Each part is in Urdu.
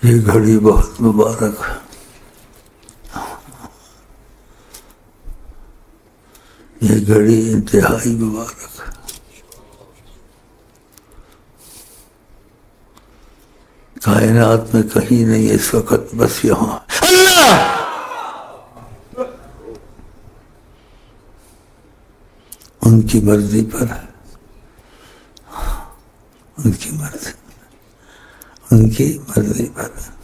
یہ گھڑی بہت مبارک ہے، یہ گھڑی انتہائی مبارک ہے۔ کائنات میں کہیں نہیں اس وقت، بس یہاں اللہ ان کی مرضی پر ہے، ان کی مرضی، ان کی مرضی پر ہے۔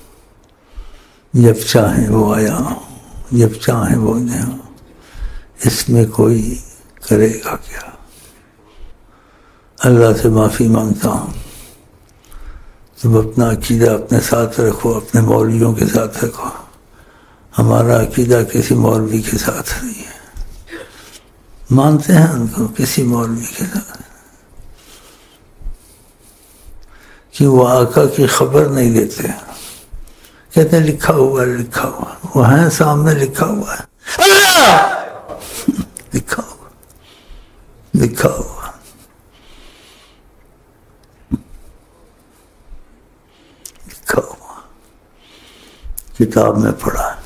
جب چاہیں وہ آیا ہوں، جب چاہیں وہ نہیں ہوں، اس میں کوئی کرے گا کیا؟ اللہ سے معافی مانگتا ہوں، تم اپنا عقیدہ اپنے ساتھ رکھو، اپنے مولویوں کے ساتھ رکھو، ہمارا عقیدہ کسی مولوی کے ساتھ نہیں ہے، مانتے ہیں ان کو کسی مولوی کے ساتھ، کہ وہ آقا کی خبر نہیں دیتے، کہتے ہیں لکھا ہوا ہے، لکھا ہوا، وہ ہیں سامنے لکھا ہوا ہے، اللہ لکھا ہوا، لکھا ہوا، لکھا ہوا، کتاب میں پڑھا ہے۔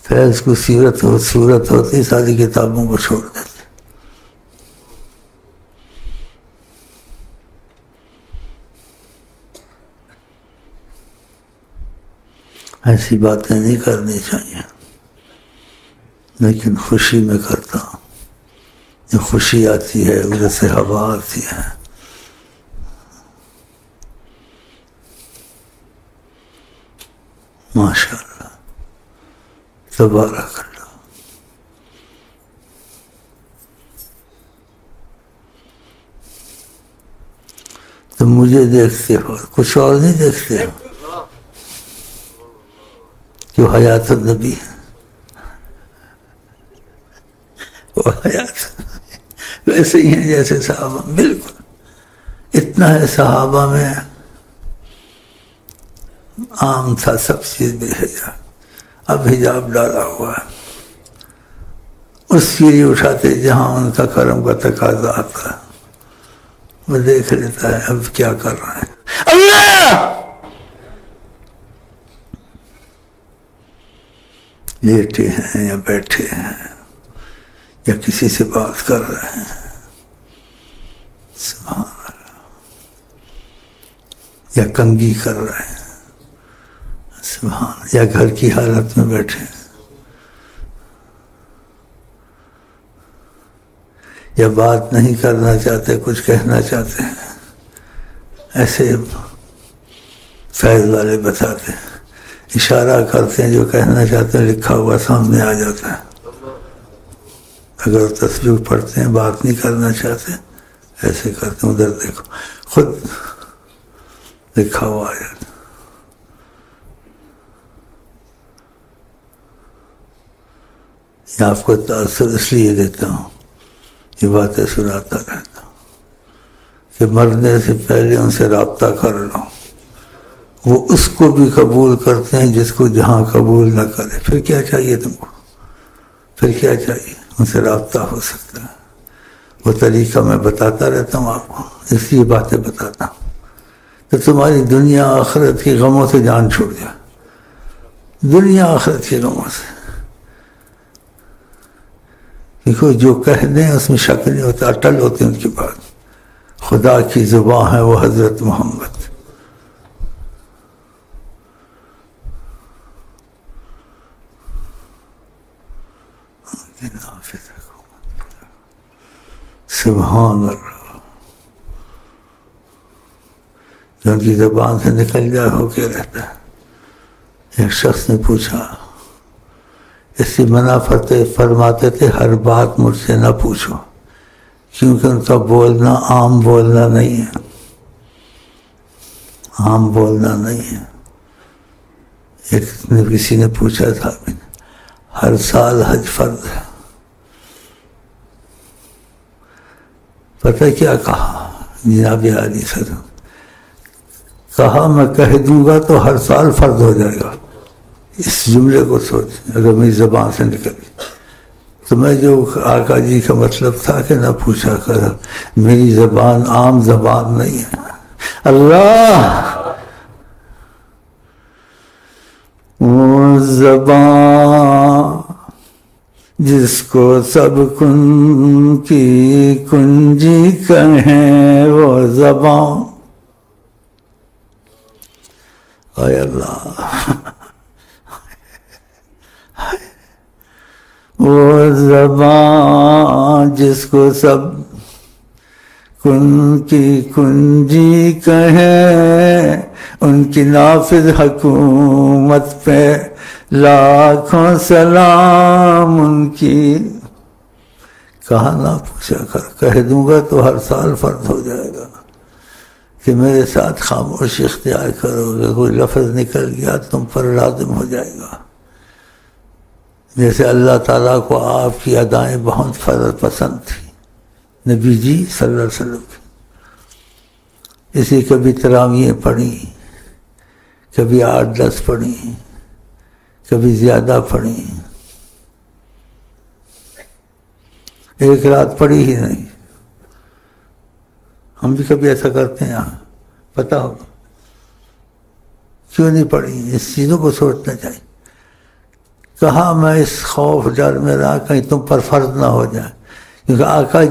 فیض کو صورت ہوتی ساری کتابوں کو چھوڑ دیتے۔ ایسی باتیں نہیں کرنی چاہیے، لیکن خوشی میں کرتا ہوں، جو خوشی آتی ہے ادھر سے ہوا آتی ہے، ماشاء اللہ تبارک اللہ۔ تم مجھے دیکھتے ہو، کچھ اور نہیں دیکھتے ہو، جو حیات النبی ہے، وہ حیات ویسے ہی ہیں جیسے صحابہ، بالکل اتنا ہے صحابہ میں عام تھا سب چیز بے حجاب، اب حجاب ڈالا ہوا ہے، اس سیڑھی اٹھاتے جہاں ان کا کرم کا تقاضا آتا ہے، وہ دیکھ لیتا ہے اب کیا کر رہے ہیں، اللہ لیٹے ہیں یا بیٹھے ہیں یا کسی سے بات کر رہے ہیں، سبحان اللہ، یا کنگھی کر رہے ہیں، سبحان، یا گھر کی حالت میں بیٹھے ہیں، یا بات نہیں کرنا چاہتے کچھ کہنا چاہتے ہیں، ایسے فیض والے بتاتے ہیں، اشارہ کرتے ہیں، جو کہنا چاہتے ہیں لکھا ہوا سامنے آ جاتا ہے، اگر تسبیح پڑھتے ہیں بات نہیں کرنا چاہتے ایسے کرتے ہیں، ادھر دیکھو خود لکھا ہوا آ جاتا ہے۔ یہ آپ کو تاثر اس لیے دیتا ہوں، یہ باتیں سناتا رہتا ہوں کہ مرنے سے پہلے ان سے رابطہ کر لو، وہ اس کو بھی قبول کرتے ہیں جس کو جہاں قبول نہ کرے، پھر کیا چاہیے تم کو، پھر کیا چاہیے، ان سے رابطہ ہو سکتا ہے۔ وہ طریقہ میں بتاتا رہتا ہوں آپ کو، اس لیے باتیں بتاتا ہوں کہ تمہاری دنیا آخرت کی غموں سے جان چھوڑ جائے، دنیا آخرت کی غموں سے، کیونکہ جو کہہ دیں اس میں شک نہیں ہوتا، اٹل ہوتی ان کی بات، خدا کی زبان ہے وہ حضرت محمد، سبحان اللہ، جو ان کی زبان سے نکل جائے ہو کے رہتا ہے۔ ایک شخص نے پوچھا، اس سے منع فرماتے تھے ہر بات مجھ سے نہ پوچھو، کیونکہ ان کا بولنا عام بولنا نہیں ہے، عام بولنا نہیں ہے۔ ایک نے کسی نے پوچھا تھا ہر سال حج فرض ہے، پتہ کیا کہا جناب عالی صدر، کہا میں کہہ دوں گا تو ہر سال فرض ہو جائے گا، اس جملے کو سوچ، اگر میری زبان سے نکلی تو میں جو آقا جی کا مطلب تھا کہ نہ پوچھا کر، میری زبان عام زبان نہیں ہے. اللہ وہ زبان جس کو سب کن کی کنجی کہیں، وہ زبان. اے اللہ وہ زبان جس کو سب کن کی کنجی کہیں، ان کی نافذ حکومت پہ لاکھوں سلام ان کی. کہا نہ پوچھا کر، کہہ دوں گا تو ہر سال فرض ہو جائے گا کہ میرے ساتھ خاموشی اختیار کرو گے. کوئی لفظ نکل گیا تم پر لازم ہو جائے گا. جیسے اللہ تعالیٰ کو آپ کی ادائیں بہت فرض پسند تھی، نبی جی صلی اللہ علیہ وسلم کی. اسی کبھی تراویحیں پڑھی، کبھی 8-10 پڑھی، کبھی زیادہ پڑھی. ایک رات پڑھی ہی نہیں. ہم بھی کبھی ایسا کرتے ہیں، یہاں پتہ ہوگا کیوں نہیں پڑھی. اس چیزوں کو سوچنا چاہیے. کہا میں اس خوف ڈر میں رہا کہیں تم پر فرض نہ ہو جائے، کیونکہ آقا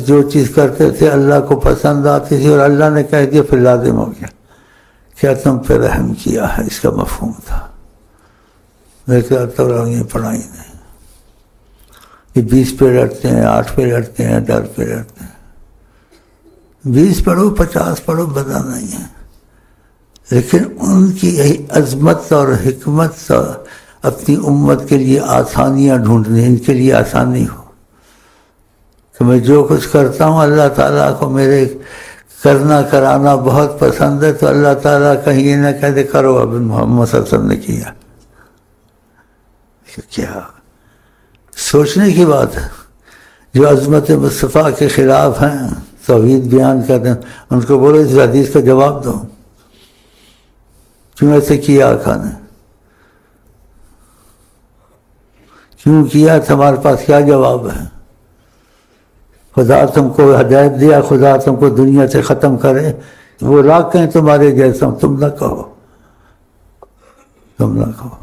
جو چیز کرتے تھے اللہ کو پسند آتی تھی، اور اللہ نے کہہ دیا پھر لازم ہو گیا. کیا تم پہ رحم کیا ہے، اس کا مفہوم تھا. لیکن تراویح پڑھائی نہیں. یہ 20 پہ لڑتے ہیں، 8 پہ لڑتے ہیں، 10 پہ لڑتے ہیں. 20 پڑھو 50 پڑھو بدا نہیں ہے، لیکن ان کی یہی عظمت اور حکمت اور اپنی امت کے لیے آسانیاں ڈھونڈنی، ان کے لیے آسانی ہو کہ میں جو کچھ کرتا ہوں اللہ تعالیٰ کو میرے کرنا کرانا بہت پسند ہے، تو اللہ تعالیٰ کہیں یہ نہ کہہ دے کرو اب محمد صلی اللہ علیہ وسلم نے کیا. کیا سوچنے کی بات ہے. جو عظمت مصطفیٰ کے خلاف ہیں، توحید بیان کرتے ہیں، ان کو بولو اس حدیث کا جواب دو، کیوں ایسے کیا آقا نے، کیوں کیا، تمہارے پاس کیا جواب ہے. خدا تم کو ہدایت دیا، خدا تم کو دنیا سے ختم کرے، وہ راک کہیں تمہارے جیسا، تم نہ کہو، تم نہ کہو.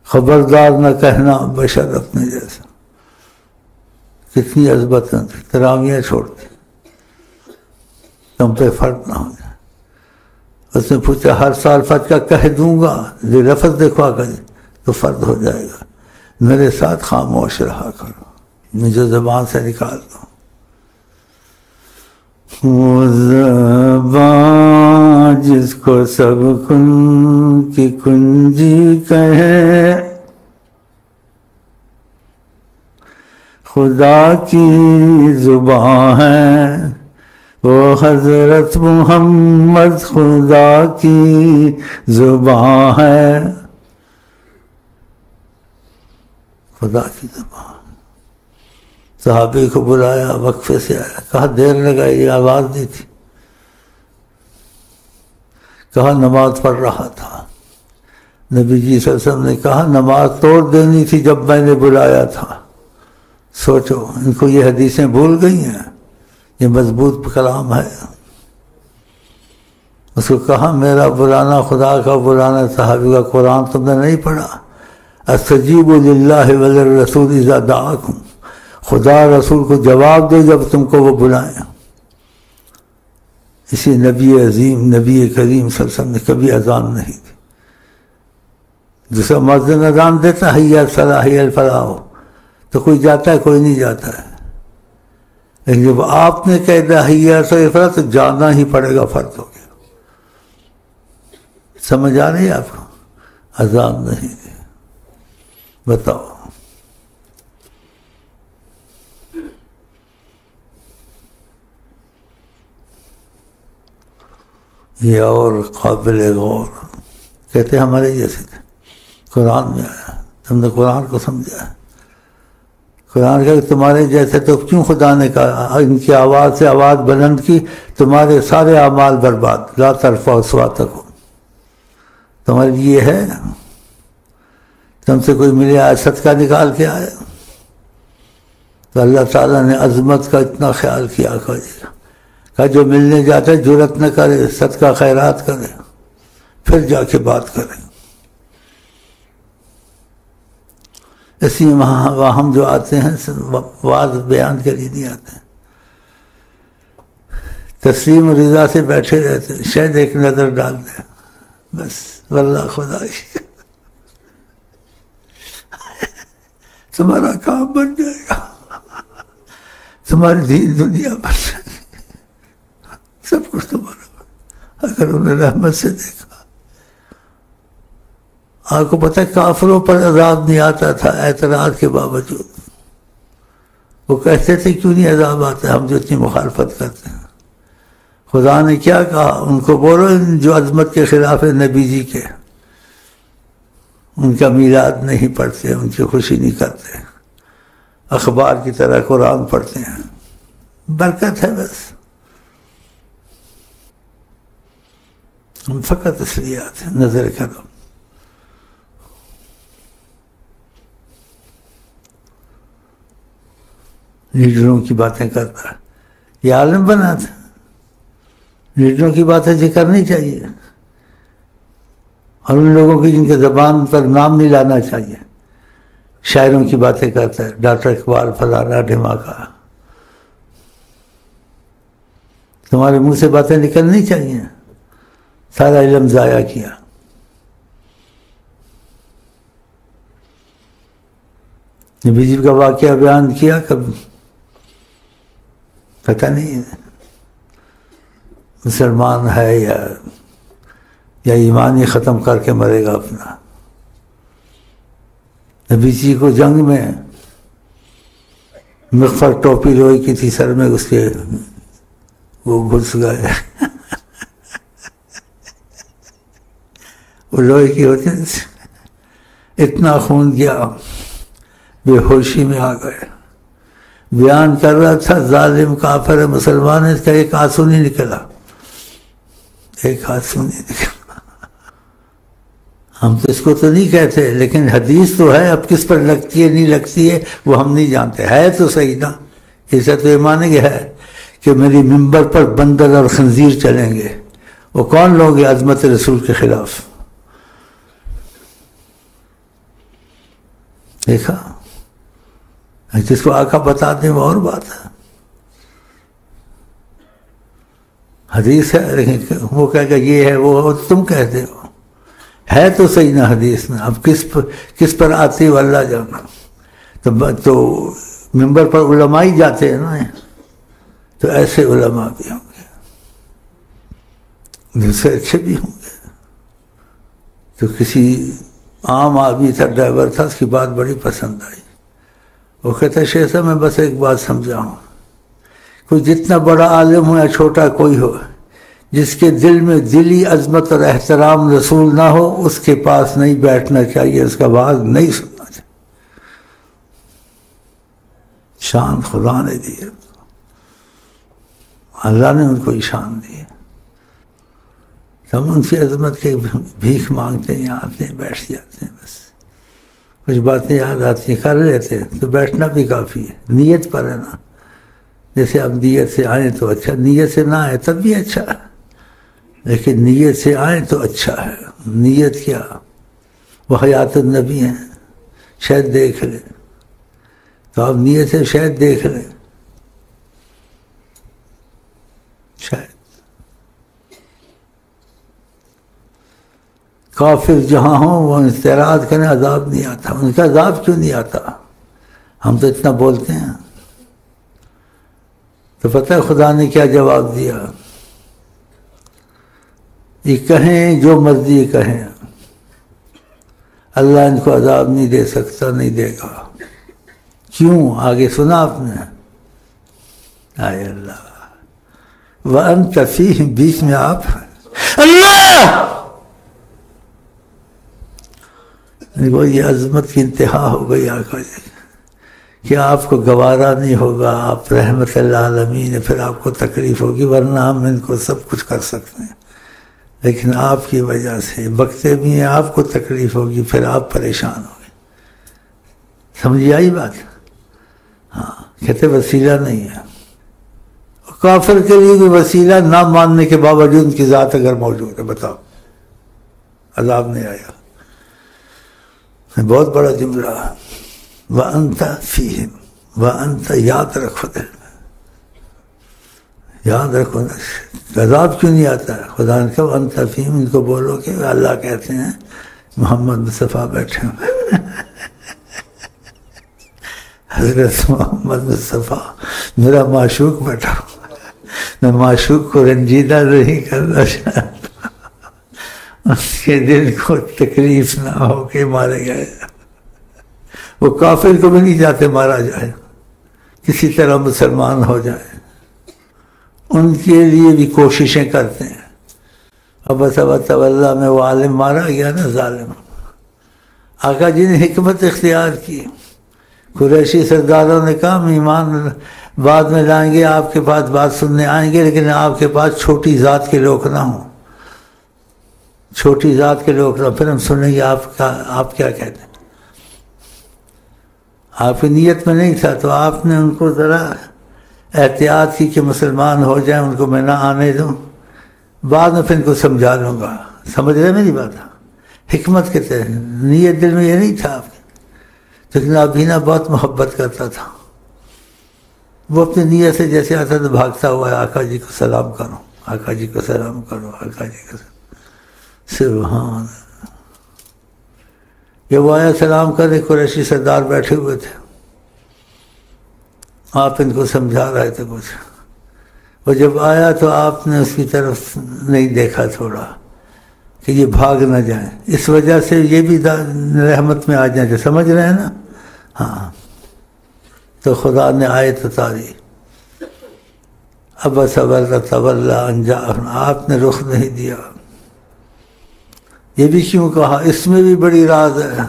خبردار نہ کہنا بشر اپنے جیسا. کتنی عظمت ہے. تراویح چھوڑتے تم پہ فرض نہ ہو جائے. اس نے پوچھا ہر سال فرض کا کہہ دوں گا، یہ لفظ دیکھوا کر تو فرض ہو جائے گا. میرے ساتھ خاموش رہا کرو، مجھے زبان سے نکال دو. وہ زبان جس کو سب کن کی کنجی کہے، خدا کی زبان ہے وہ حضرت محمد، خدا کی زبان ہے، خدا کی زبان. صحابی کو بلایا، وقفے سے آیا، کہا دیر لگائی، آواز نہیں تھی. کہا نماز پڑھ رہا تھا. نبی جی صلی اللہ علیہ وسلم نے کہا نماز توڑ دینی تھی جب میں نے بلایا تھا. سوچو ان کو یہ حدیثیں بھول گئی ہیں. یہ مضبوط کلام ہے. اس کو کہا میرا بلانا خدا کا بلانا. صحابی کا قرآن تم نے نہیں پڑھا؟ استجیبوا للہ وللرسول اذا دعاکم، خدا رسول کو جواب دو جب تم کو وہ بلائیں. اسی نبی عظیم نبی کریم صلی اللہ علیہ وسلم نے کبھی اذان نہیں دی. دوسرا مؤذن اذان دیتا حی الصلاۃ حی الفلاح تو کوئی جاتا ہے کوئی نہیں جاتا ہے، لیکن جب آپ نے کہہ دیا حی الصلاۃ تو جانا ہی پڑے گا، فرض ہو گیا. سمجھ آ رہی ہے آپ کو؟ اذان نہیں دی. بتاؤ یہ اور قابل غور. کہتے ہمارے جیسے تھے، قرآن میں آیا، تم نے قرآن کو سمجھا. قرآن کہ تمہارے جیسے تو کیوں خدا نے کہا ان کی آواز سے آواز بلند کی تمہارے سارے اعمال برباد. لا ترفعوا اصواتکم، تمہارے لیے ہے. تم سے کوئی ملے آئے صدقہ نکال کے آئے، تو اللہ تعالیٰ نے عظمت کا اتنا خیال کیا کہ جو ملنے جاتا ہے جرأت نہ کرے، صدقہ خیرات کرے، پھر جا کے بات کرے۔ اس لیے وہاں ہم جو آتے ہیں واعظ بیان کے لیے نہیں آتے ہیں، تسلیم و رضا سے بیٹھے رہتے ہیں، شاید ایک نظر ڈال دیں بس، واللہ خدا کی تمہارا کام بن جائے گا، تمہاری دین دنیا بن جائے گی، سب کچھ تمہارا، اگر انہیں رحمت سے دیکھا۔ آپ کو پتہ ہے کافروں پر عذاب نہیں آتا تھا اعتراض کے باوجود، وہ کہتے تھے کیوں نہیں عذاب آتا ہم جو اتنی مخالفت کرتے ہیں۔ خدا نے کیا کہا ان کو، بولو جو عظمت کے خلاف ہے نبی جی کے، ان کا میلاد نہیں پڑھتے، ان کی خوشی نہیں کرتے، اخبار کی طرح قرآن پڑھتے ہیں، برکت ہے بس، ہم فقط اس لیے آتے ہیں نظر کرو۔ لیڈروں کی باتیں کرتا ہے، یہ عالم بنا تھا، لیڈروں کی باتیں ذکر نہیں چاہیے، اور ان لوگوں کی جن کے زبان پر نام نہیں لانا چاہیے۔ شاعروں کی باتیں کرتا ہے، ڈاکٹر اقبال فلانا ڈھماکہ، تمہارے منہ سے باتیں نکلنی چاہیے، سارا علم ضائع کیا۔ نبی جی کا واقعہ بیان کیا، کب پتہ نہیں مسلمان ہے یا ایمان ہی ختم کر کے مرے گا اپنا۔ نبی جی کو جنگ میں مغفر ٹوپی لوہے کی تھی سر میں، اس کے وہ گھس گئے وہ لوہے کی ہوتی ہے، اتنا خون گیا بے ہوشی میں آ گئے۔ بیان کر رہا تھا ظالم کافر ہے مسلمان ہے، اس کا ایک آنسو نہیں نکلا، ایک آنسو نہیں نکلا۔ ہم تو اس کو تو نہیں کہتے، لیکن حدیث تو ہے، اب کس پر لگتی ہے نہیں لگتی ہے وہ ہم نہیں جانتے، ہے تو صحیح نا، اسے تو یہ مانے گا ہے کہ میری ممبر پر بندر اور خنزیر چلیں گے، وہ کون لوگ ہیں عظمت رسول کے خلاف؟ دیکھا، جس کو آقا بتا دیں وہ اور بات ہے، حدیث ہے لیکن وہ کہے گا یہ ہے وہ تم کہتے ہو، ہے تو صحیح نہ حدیث میں، اب کس پر آتی ہے اللہ جانا۔ تو ممبر پر علماء ہی جاتے ہیں نا، تو ایسے علماء بھی ہوں گے، دوسرے اچھے بھی ہوں گے۔ تو کسی عام آدمی تھا، ڈرائیور تھا، اس کی بات بڑی پسند آئی، وہ کہتا ہے شیخ صاحب میں بس ایک بات سمجھاؤں، کوئی جتنا بڑا عالم ہو یا چھوٹا کوئی ہو، جس کے دل میں دلی عظمت اور احترام رسول نہ ہو، اس کے پاس نہیں بیٹھنا چاہیے، اس کا آواز نہیں سننا چاہیے۔ شان خدا نے دی ہے، اللہ نے ان کو شان دی ہے، ہم ان کی عظمت کے بھیک مانگتے ہیں، آتے ہیں بیٹھ جاتے ہیں، بس کچھ باتیں یاد آتی ہیں کر لیتے ہیں، تو بیٹھنا بھی کافی ہے، نیت پر ہے نا، جیسے اب نیت سے آئیں تو اچھا، نیت سے نہ آئے تب بھی اچھا ہے، لیکن نیت سے آئیں تو اچھا ہے۔ نیت کیا؟ وہ حیات النبی ہیں، شاید دیکھ لیں، تو آپ نیت سے شاید دیکھ لیں، شاید۔ کافر جہاں ہوں وہ اعتراض کریں عذاب نہیں آتا، ان کا عذاب کیوں نہیں آتا؟ ہم تو اتنا بولتے ہیں، تو پتہ ہے خدا نے کیا جواب دیا؟ یہ کہیں جو مرضی کہیں، اللہ ان کو عذاب نہیں دے سکتا، نہیں دے گا۔ کیوں؟ آگے سنا آپ نے، آئے اللہ وَأَنْتَ فِيهِمْ، بیچ میں آپ اللہ، وہ یہ عظمت کی انتہا ہو گئی آقا جی، کہ آپ کو گوارا نہیں ہوگا، آپ رحمت اللہ عالمین، پھر آپ کو تکلیف ہوگی، ورنہ ہم ان کو سب کچھ کر سکتے ہیں، لیکن آپ کی وجہ سے بکتے بھی ہیں، آپ کو تکلیف ہوگی، پھر آپ پریشان ہوگے۔ سمجھ آئی بات؟ ہاں، کہتے وسیلہ نہیں ہے. کافر کے لیے بھی وسیلہ نہ ماننے کے باوجود ان کی ذات اگر موجود ہے، بتاؤ عذاب نہیں آیا. بہت بڑا جملہ. وَأَنْتَ فِيهِمْ وَأَنْتَ، یاد رکھو دل میں، یاد رکھو. عذاب کیوں نہیں آتا ہے؟ خدا نے کہا وَأَنْتَ فِيهِمْ، ان کو بولو کہ اللہ کہتے ہیں محمد مصطفیٰ بیٹھے ہوئے. حضرت محمد مصطفیٰ میرا معشوق بیٹھا ہوا، میں معشوق کو رنجیدہ نہیں کرنا چاہتا، اس کے دل کو تکلیف نہ ہو کہ مارے گئے. وہ کافر کو بھی نہیں چاہتے مارا جائے، کسی طرح مسلمان ہو جائے، ان کے لیے بھی کوششیں کرتے ہیں. اب اللہ میں وہ عالم مارا گیا نا، ظالم. آقا جی نے حکمت اختیار کی. قریشی سرداروں نے کہا ہم ایمان بعد میں لائیں گے، آپ کے پاس بات سننے آئیں گے، لیکن آپ کے پاس چھوٹی ذات کے لوگ نہ ہوں، چھوٹی ذات کے لوگ نہ، پھر ہم سنیں گے آپ کیا کہتے ہیں. آپ کی نیت میں نہیں تھا، تو آپ نے ان کو ذرا احتیاط کی کہ مسلمان ہو جائیں، ان کو میں نہ آنے دوں، بعد میں پھر ان کو سمجھا لوں گا. سمجھ رہے میری بات؟ حکمت کے تحت نیت دل میں یہ نہیں تھا آپ کی. لیکن ابھینا بہت محبت کرتا تھا، وہ اپنی نیت سے جیسے آتا تو بھاگتا ہوا ہے آقا جی کو سلام کرو، آقا جی کو سلام کرو، آقا جی کو سبحان. جب وہ آیا سلام کرے، قریشی سردار بیٹھے ہوئے تھے، آپ ان کو سمجھا رہے تھے کچھ. وہ جب آیا تو آپ نے اس کی طرف نہیں دیکھا تھوڑا کہ یہ بھاگ نہ جائیں، اس وجہ سے یہ بھی رحمت میں آ جائیں. سمجھ رہے ہیں نا؟ ہاں. تو خدا نے آیت اتاری، عبس وتولی ان جاءہ، آپ نے رخ نہیں دیا. یہ بھی کیوں کہا؟ اس میں بھی بڑی راز ہے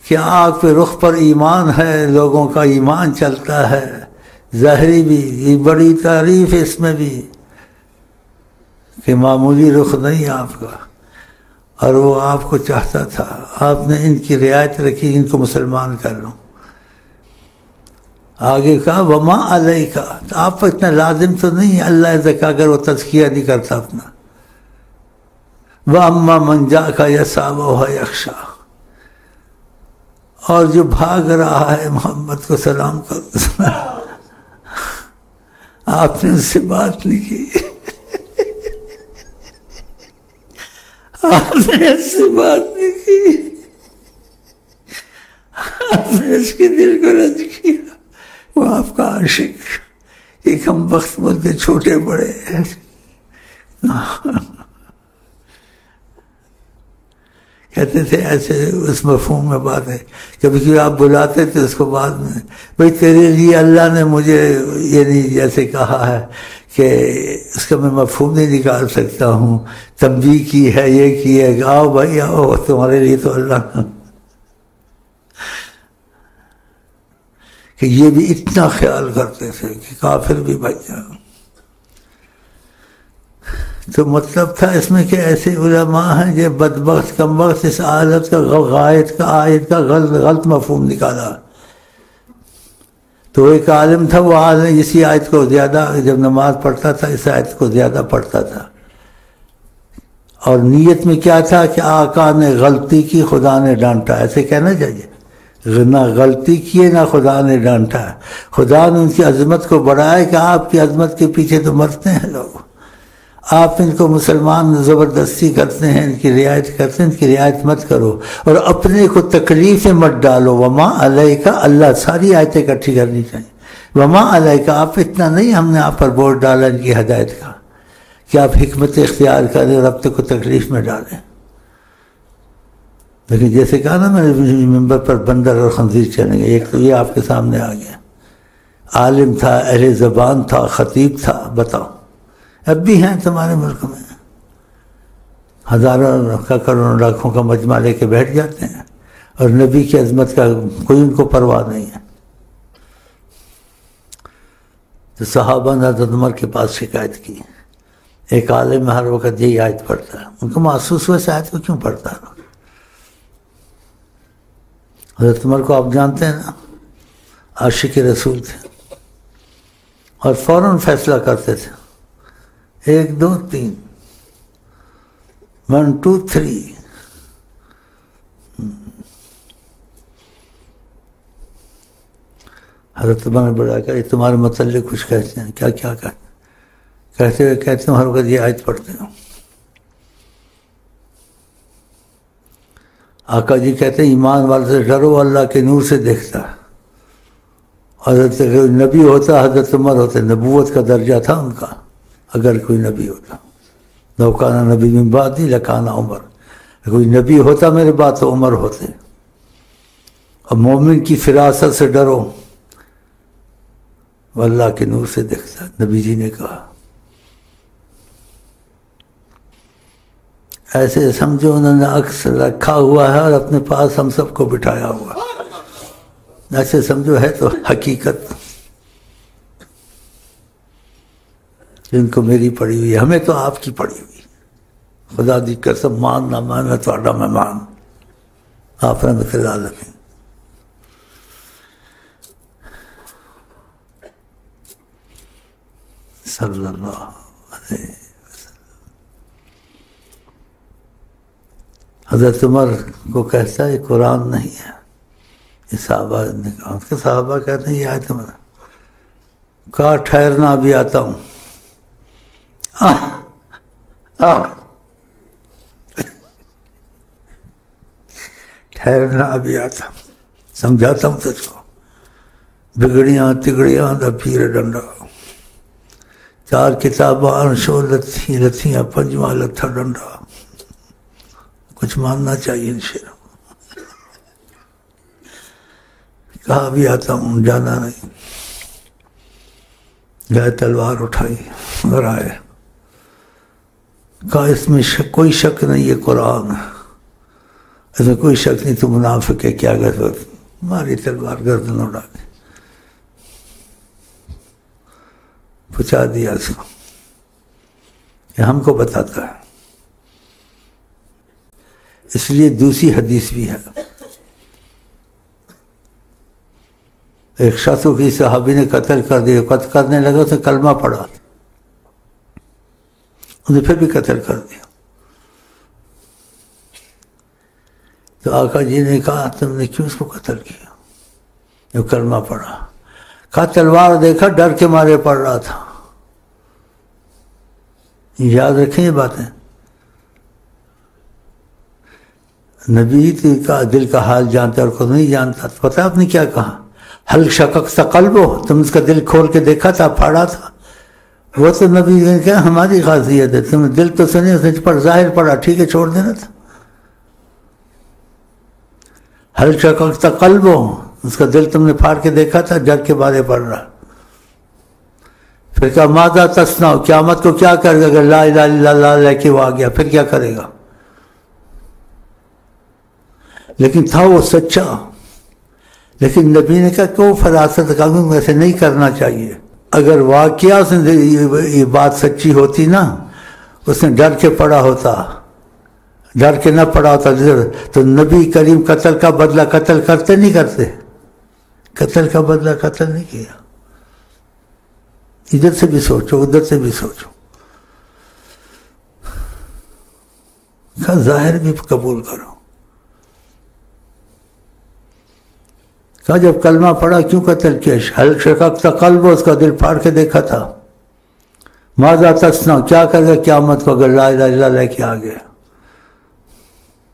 کہ آپ کے رخ پر ایمان ہے، لوگوں کا ایمان چلتا ہے، ظاہری بھی. یہ بڑی تعریف ہے اس میں بھی کہ معمولی رخ نہیں آپ کا. اور وہ آپ کو چاہتا تھا، آپ نے ان کی رعایت رکھی، ان کو مسلمان کر لوں. آگے کہا وما علیکا، آپ پر اتنا لازم تو نہیں اللہ زکا اگر وہ تزکیہ نہیں کرتا اپنا. وَأَمَّا مَنْ جَاءَكَ يَسْعَىٰ وَهُوَ يَخْشَىٰ، اور جو بھاگ رہا ہے محمد کو سلام کر. آپ نے اس سے بات نہیں کی، آپ نے اس سے بات نہیں کی، آپ نے اس کے دل کو رنج کیا. وہ آپ کا عاشق، ایک ہم وقت بولتے چھوٹے بڑے. کہتے تھے ایسے اس مفہوم میں بات ہے. کبھی کبھی آپ بلاتے تھے اس کو بعد میں، بھئی تیرے لیے اللہ نے مجھے یعنی جیسے کہا ہے کہ اس کا میں مفہوم نہیں نکال سکتا ہوں، تنبیہ کی ہے، یہ کی ہے، آؤ بھائی آؤ، تمہارے لیے تو اللہ کہ یہ بھی اتنا خیال کرتے تھے کہ کافر بھی بچ جائے. تو مطلب تھا اس میں کہ ایسے علماء ہیں جو بدبخت کمبخت اس آیت کا غلط مفہوم نکالا. تو ایک عالم تھا، وہ عالم اسی آیت کو زیادہ جب نماز پڑھتا تھا اس آیت کو زیادہ پڑھتا تھا. اور نیت میں کیا تھا کہ آقا نے غلطی کی، خدا نے ڈانٹا. ایسے کہنا چاہیے، نہ غلطی کیے نہ خدا نے ڈانٹا. خدا نے ان کی عظمت کو بڑھایا کہ آپ کی عظمت کے پیچھے تو مرتے ہیں لوگ، آپ ان کو مسلمان زبردستی کرتے ہیں، ان کی رعایت کرتے ہیں، ان کی رعایت مت کرو اور اپنے کو تکلیفیں مت ڈالو. وما علیکا، اللہ ساری آیتیں اکٹھی کرنی چاہیے. وما علیکا، آپ اتنا نہیں ہم نے آپ پر بورڈ ڈالا ان کی ہدایت کا کہ آپ حکمت اختیار کریں اور اپنے کو تکلیف میں ڈالیں. لیکن جیسے کہا نا میں نے ممبر پر بندر اور خنزیر چلیں گے، ایک تو یہ آپ کے سامنے آ گیا، عالم تھا، اہل زبان تھا، خطیب تھا. بتاؤ اب بھی ہیں تمہارے ملک میں ہزاروں کا کروڑوں لاکھوں کا مجمع لے کے بیٹھ جاتے ہیں اور نبی کی عظمت کا کوئی ان کو پرواہ نہیں ہے. تو صحابہ نے حضرت عمر کے پاس شکایت کی، ایک عالم ہر وقت یہی آیت پڑھتا ہے. ان کو محسوس ہوا اس آیت کو کیوں پڑھتا ہے. حضرت عمر کو آپ جانتے ہیں نا، عاشق رسول تھے اور فوراً فیصلہ کرتے تھے 1 2 3 1 2 3. حضرت عمر نے بڑا کہا یہ تمہارے متعلق کچھ کہتے ہیں. کیا کیا کہتے ہوئے کہتے ہیں ہر وقت یہ آیت پڑھتے ہیں. آقا جی کہتے ہیں ایمان والے سے ڈرو اللہ کے نور سے دیکھتا ہے. حضرت نبی ہوتا حضرت عمر ہوتے, نبوت کا درجہ تھا ان کا. اگر کوئی نبی ہوتا لو کان نبی من بعدی لکان عمر, کوئی نبی ہوتا میرے بعد تو عمر ہوتے. اور مومن کی فراست سے ڈرو وہ اللہ کے نور سے دیکھتا ہے, نبی جی نے کہا. ایسے سمجھو انہوں نے عکس رکھا ہوا ہے اور اپنے پاس ہم سب کو بٹھایا ہوا. ایسے سمجھو ہے تو حقیقت جن کو میری پڑی ہوئی ہے, ہمیں تو آپ کی پڑی ہوئی. خدا دی قسم مان نہ مان تو آڈا میں مان آپ رحمت اللہ علیہ. صلی اللہ علیہ وسلم. حضرت عمر کو کہتا ہے یہ قرآن نہیں ہے. یہ صحابہ نے کہا, اس کے صحابہ کہتے ہیں یہ آیت میں کہا ٹھہرنا بھی آتا ہوں. ٹھہرنا بھی آتا ہوں, سمجھاتا ہوں تجھ کو. بگڑیاں تگڑیاں دا پیر ڈنڈا, 4 کتاباں شو لتھی لتھیاں 5واں لتھا ڈنڈا. کچھ ماننا چاہیے ان شیروں. کہا بھی آتا ہوں, جانا نہیں. گئے تلوار اٹھائی اور آئے. کہا اس میں کوئی شک نہیں یہ قرآن ہے, اس میں کوئی شک نہیں تو منافق ہے. کیا گئے ماری تلوار گردن اڑا کے پہنچا دیا اس کو. یہ ہم کو بتاتا ہے. اس لیے دوسری حدیث بھی ہے. ایک شخص کو کسی صحابی نے قتل کر دیا, قتل کرنے لگا تو کلمہ پڑھا, انہیں پھر بھی قتل کر دیا. تو آقا جی نے کہا تم نے کیوں اس کو قتل کیا؟ جو کلمہ پڑھا. کہا تلوار دیکھا ڈر کے مارے پڑ رہا تھا. یاد رکھیں یہ باتیں. نبی کا دل کا حال جانتا اور خود نہیں جانتا. پتہ آپ نے کیا کہا؟ حل شققت قلبہ, تم اس کا دل کھول کے دیکھا تھا, پھاڑا تھا. وہ تو نبی نے کہا ہماری خاصیت ہے, تم دل تو سنے اس نے پر ظاہر پڑا, ٹھیک ہے چھوڑ دینا تھا. حل شققت قلبہ, اس کا دل تم نے پھاڑ کے دیکھا تھا, ڈر کے بارے پڑ رہا. پھر کہا ماذا تصنع, قیامت کو کیا کرے گا اگر لا الہ الا اللہ لے کے وہ آ گیا, پھر کیا کرے گا؟ لیکن تھا وہ سچا. لیکن نبی نے کہا کہ وہ فراست قانون ویسے نہیں کرنا چاہیے. اگر واقعہ سے یہ بات سچی ہوتی نا, اس نے ڈر کے پڑا ہوتا, ڈر کے نہ پڑا ہوتا تو نبی کریم قتل کا بدلہ قتل کرتے نہیں کرتے. قتل کا بدلہ قتل نہیں کیا. ادھر سے بھی سوچو, ادھر سے بھی سوچو. ظاہر بھی قبول کرو. کہا جب کلمہ پڑھا کیوں قتل کیا؟ حل شققت قلبہ, اس کا دل پھاڑ کے دیکھا تھا. ماذا تصنع, کیا کرے گا قیامت کو اگر لا الہ الا اللہ لے کے آ گیا؟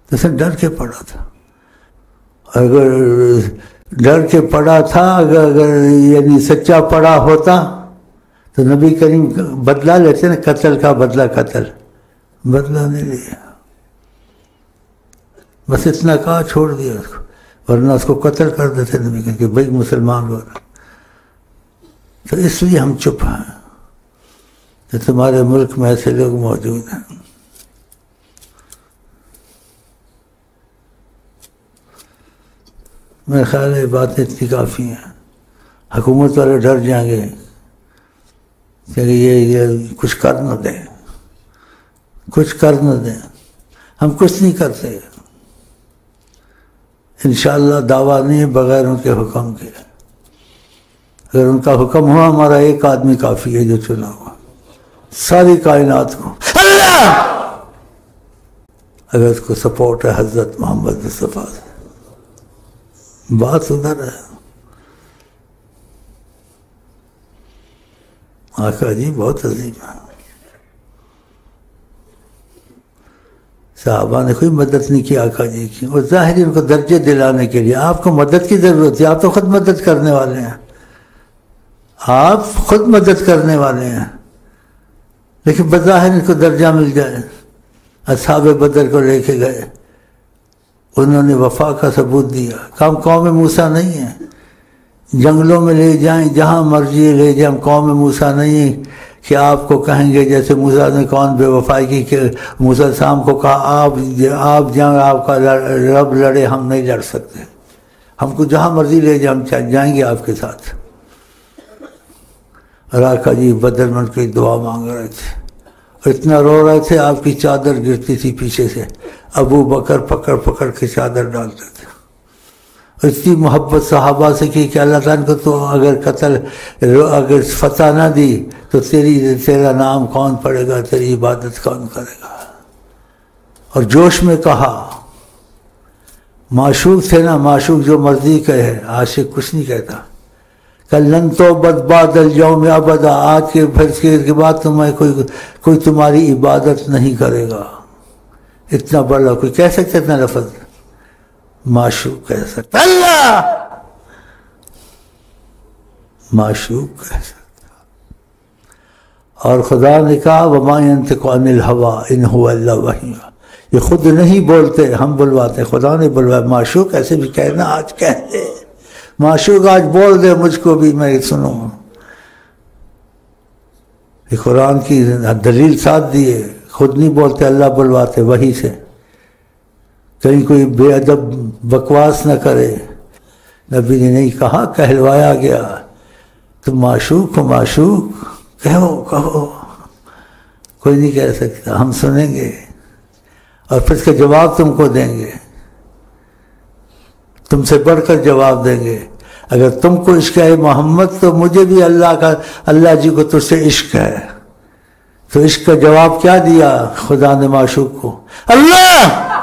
تو اسے ڈر کے پڑا تھا. اگر ڈر کے پڑا تھا, اگر یعنی سچا پڑا ہوتا تو نبی کریم بدلہ لیتے نا, قتل کا بدلہ قتل, بدلہ نہیں لیا. بس اتنا کہا چھوڑ دیا اس کو, ورنہ اس کو قتل کر دیتے نبی کہ بھائی مسلمان ہو رہا. تو اس لیے ہم چپ ہیں کہ تمہارے ملک میں ایسے لوگ موجود ہیں. میرے خیال ہے باتیں اتنی کافی ہیں. حکومت والے ڈر جائیں گے کہ یہ کچھ کر نہ دیں, کچھ کر نہ دیں. ہم کچھ نہیں کرتے انشاءاللہ. دعویٰ نہیں بغیر ان کے حکم کے. اگر ان کا حکم ہوا ہمارا ایک آدمی کافی ہے جو چنا ہوا، ساری کائنات کو اللہ اگر اس کو سپورٹ ہے حضرت محمد مصطفیٰ سے، بات ادھر ہے۔ آقا جی بہت عظیم ہے، صحابہ نے کوئی مدد نہیں کی آقا جی کی، اور ظاہری ان کو درجے دلانے کے لیے آپ کو مدد کی ضرورت ہے، آپ تو خود مدد کرنے والے ہیں، آپ خود مدد کرنے والے ہیں، لیکن بظاہر ان کو درجہ مل جائے۔ اصحاب بدر کو لے کے گئے، انہوں نے وفا کا ثبوت دیا، ہم قوم موسیٰ نہیں ہیں، جنگلوں میں لے جائیں جہاں مرضی لے جائیں، ہم قوم موسیٰ نہیں ہیں کہ آپ کو کہیں گے جیسے موسیٰ نے کون بے وفائی کی کہ موسیٰ السلام کو کہا آپ جنگ آپ کا رب لڑے، ہم نہیں لڑ سکتے، ہم کو جہاں مرضی لے جائیں ہم جائیں گے آپ کے ساتھ۔ اور آقا جی بدر میں ان کی دعا مانگ رہے تھے، اتنا رو رہے تھے آپ کی چادر گرتی تھی پیچھے سے، ابو بکر پکڑ پکڑ کے چادر ڈالتے تھے، اتنی محبت صحابہ سے کی کہ اللہ تعالیٰ کو تو اگر فتح نہ دی تو تیرا نام کون پڑھے گا، تیری عبادت کون کرے گا۔ اور جوش میں کہا، معشوق تھے نا، معشوق جو مرضی کہے، عاشق کچھ نہیں کہتا، لن توبت بعد اليوم ابدا، آج کے بعد تمہیں کوئی تمہاری عبادت نہیں کرے گا۔ اتنا بڑا کوئی کہہ سکتا اتنا لفظ؟ معشوق کہہ سکتا، اللہ معشوق کہہ سکتا۔ اور خدا نے کہا وما ينطق عن الهوى ان هو الا وحی، یہ خود نہیں بولتے، ہم بلواتے، خدا نے بلوایا۔ معشوق ایسے بھی کہنا، آج کہہ دے معشوق، آج بول دے مجھ کو بھی، میں سنوں۔ یہ قرآن کی دلیل ساتھ دیے، خود نہیں بولتے، اللہ بلواتے وحی سے، کہیں کوئی بے ادب بکواس نہ کرے۔ نبی نے نہیں کہا، کہلوایا گیا، تم معشوق ہو، معشوق کہو، کوئی نہیں کہہ سکتا، ہم سنیں گے اور پھر اس کا جواب تم کو دیں گے، تم سے بڑھ کر جواب دیں گے۔ اگر تم کو عشق ہے محمد تو مجھے بھی اللہ جی کو تجھ سے عشق ہے۔ تو عشق کا جواب کیا دیا خدا نے معشوق کو؟ اللہ!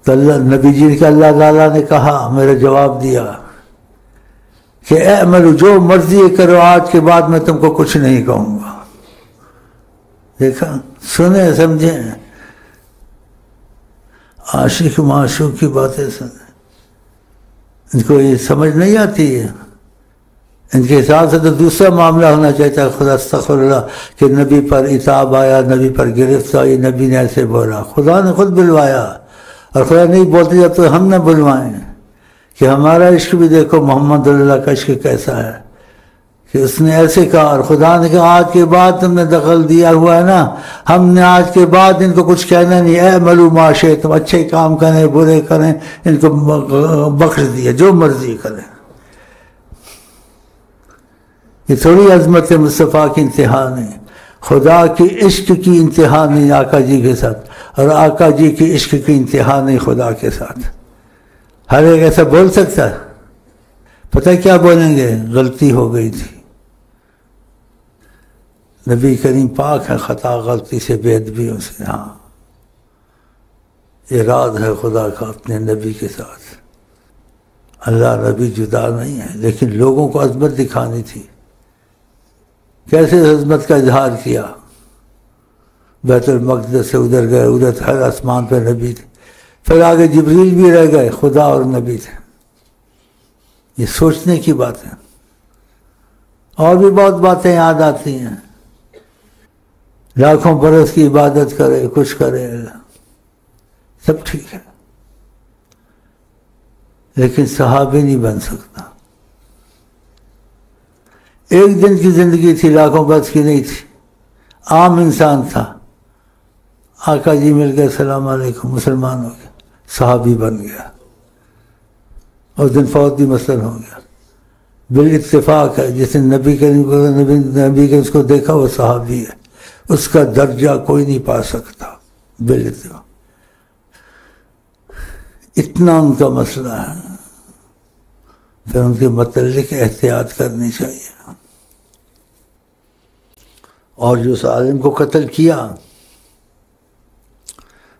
تو نبی جی کا اللہ تعالیٰ نے کہا، میرا جواب دیا کہ اعملوا جو مرضی کرو، آج کے بعد میں تم کو کچھ نہیں کہوں گا۔ دیکھا، سنیں سمجھیں، عاشق معشوق کی باتیں سنیں، ان کو یہ سمجھ نہیں آتی ہے۔ ان کے حساب سے تو دوسرا معاملہ ہونا چاہتا ہے، خدا استغفر اللہ، کہ نبی پر عتاب آیا، نبی پر گرفت آئی، نبی نے ایسے بولا، خدا نے خود بلوایا۔ اور خدا نہیں بولتے جب تو ہم نہ بلوائیں کہ ہمارا عشق بھی دیکھو محمد اللہ کا عشق کیسا ہے، کہ اس نے ایسے کہا، اور خدا نے کہا آج کے بعد تم نے دخل دیا ہوا ہے نا، ہم نے آج کے بعد ان کو کچھ کہنا نہیں، اعملوا ما شئتم، اچھے کام کریں برے کریں، ان کو بخش دیا، جو مرضی کریں۔ یہ تھوڑی عظمت مصطفیٰ کی انتہا نہیں، خدا کی عشق کی انتہا نہیں آقا جی کے ساتھ، اور آقا جی کی عشق کی انتہا نہیں خدا کے ساتھ۔ ہر ایک ایسا بول سکتا ہے؟ پتہ کیا بولیں گے؟ غلطی ہو گئی تھی، نبی کریم پاک ہے خطا غلطی سے، بے ادبیوں سے۔ ہاں، یہ راز ہے خدا کا اپنے نبی کے ساتھ۔ اللہ نبی جدا نہیں ہے، لیکن لوگوں کو عظمت دکھانی تھی۔ کیسے عظمت کا اظہار کیا؟ بیت المقدس سے ادھر گئے، ادھر ہر آسمان پہ نبی تھے، پھر آگے جبریل بھی رہ گئے، خدا اور نبی تھے۔ یہ سوچنے کی بات ہے۔ اور بھی بہت باتیں یاد آتی ہیں، لاکھوں برس کی عبادت کرے، کچھ کرے، سب ٹھیک ہے، لیکن صحابی نہیں بن سکتا۔ ایک دن کی زندگی تھی، لاکھوں برس کی نہیں تھی، عام انسان تھا۔ آقا جی مل گئے، السلام علیکم، مسلمان ہو گیا، صحابی بن گیا، اور دن فوت بھی مثلاً ہو گیا۔ بالاتفاق ہے، جس نے نبی کے اس کو دیکھا وہ صحابی ہے، اس کا درجہ کوئی نہیں پا سکتا بالاتفاق۔ اتنا ان کا مسئلہ ہے۔ پھر ان کے متعلق احتیاط کرنی چاہیے. اور جو اس عالم کو قتل کیا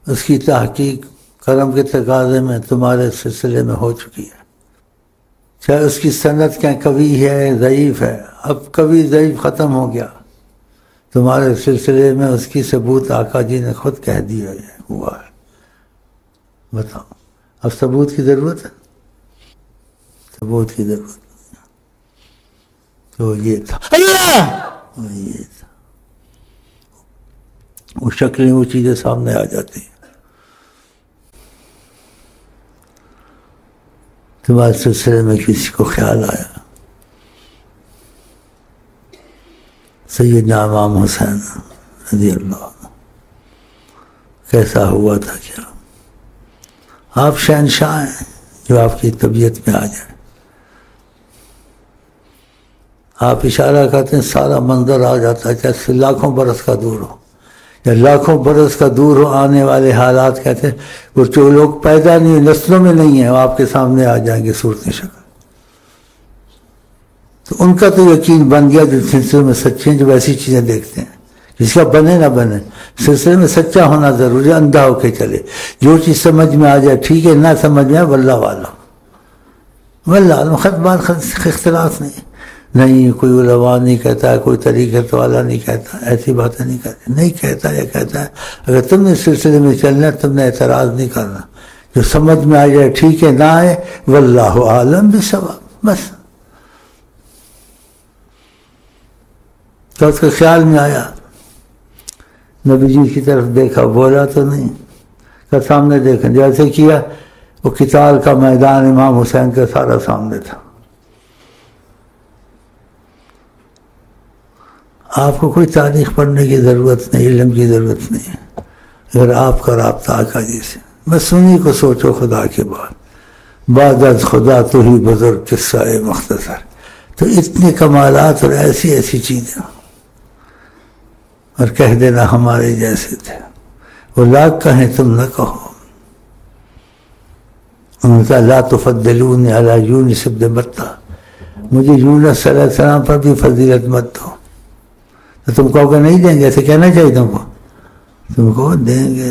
اس کی تحقیق کرم کے تقاضے میں تمہارے سلسلے میں ہو چکی ہے. چاہے اس کی سند کیا قوی ہے ضعیف ہے، اب قوی ضعیف ختم ہو گیا، تمہارے سلسلے میں اس کی ثبوت آقا جی نے خود کہہ دیا ہے ہوا ہے. بتاؤ اب ثبوت کی ضرورت ہے؟ ثبوت کی ضرورت تو یہ تھا یہ تھا. وہ شکلیں وہ چیزیں سامنے آ جاتی ہیں. تمہارے سلسلے میں کسی کو خیال آیا سیدنا امام حسین رضی اللہ عنہ کیسا ہوا تھا، کیا آپ شہنشاہ ہیں جو آپ کی طبیعت میں آ جائے. آپ اشارہ کرتے ہیں سارا منظر آ جاتا ہے، چاہے لاکھوں برس کا دور ہو یا لاکھوں برس کا دور ہو. آنے والے حالات کہتے ہیں وہ جو لوگ پیدا نہیں نسلوں میں نہیں ہیں وہ آپ کے سامنے آ جائیں گے صورت شکل. تو ان کا تو یقین بن گیا جو سلسلے میں سچے ہیں، جو ایسی چیزیں دیکھتے ہیں. جس کا بنے نہ بنے سلسلے میں سچا ہونا ضروری ہے، اندھا ہو کے چلے. جو چیز سمجھ میں آ جائے ٹھیک ہے، نہ سمجھ میں آئے واللہ عالم، واللہ عالم. خط اختلاف نہیں کوئی علماء نہیں کہتا ہے، کوئی طریقت والا نہیں کہتا، ایسی باتیں نہیں کہتے، نہیں کہتا یہ کہتا ہے. اگر تم نے سلسلے میں چلنا ہے تم نے اعتراض نہیں کرنا. جو سمجھ میں آ جائے ٹھیک ہے، نہ آئے واللہ عالم بالصواب. بس تو اس کے خیال میں آیا، نبی جی کی طرف دیکھا، بولا تو نہیں، کہ سامنے دیکھا جیسے کیا. وہ قتال کا میدان امام حسین کا سارا سامنے تھا. آپ کو کوئی تاریخ پڑھنے کی ضرورت نہیں، علم کی ضرورت نہیں. اگر آپ کا رابطہ آقا جی سے، بس انہیں کو سوچو خدا کے بعد از خدا تو ہی بزرگ قصہ مختصر. تو اتنے کمالات اور ایسی ایسی چیزیں، اور کہہ دینا ہمارے جیسے تھے. وہ لاکھ کہیں تم نہ کہو. انہوں نے کہا لا تفضلونی علی یونس بن متى، مجھے یونس صلی اللہ علیہ وسلم پر بھی فضیلت مت دو. تو تم کہو کہ نہیں دیں گے، ایسے کہنا چاہیے تم کو. تم کو دیں گے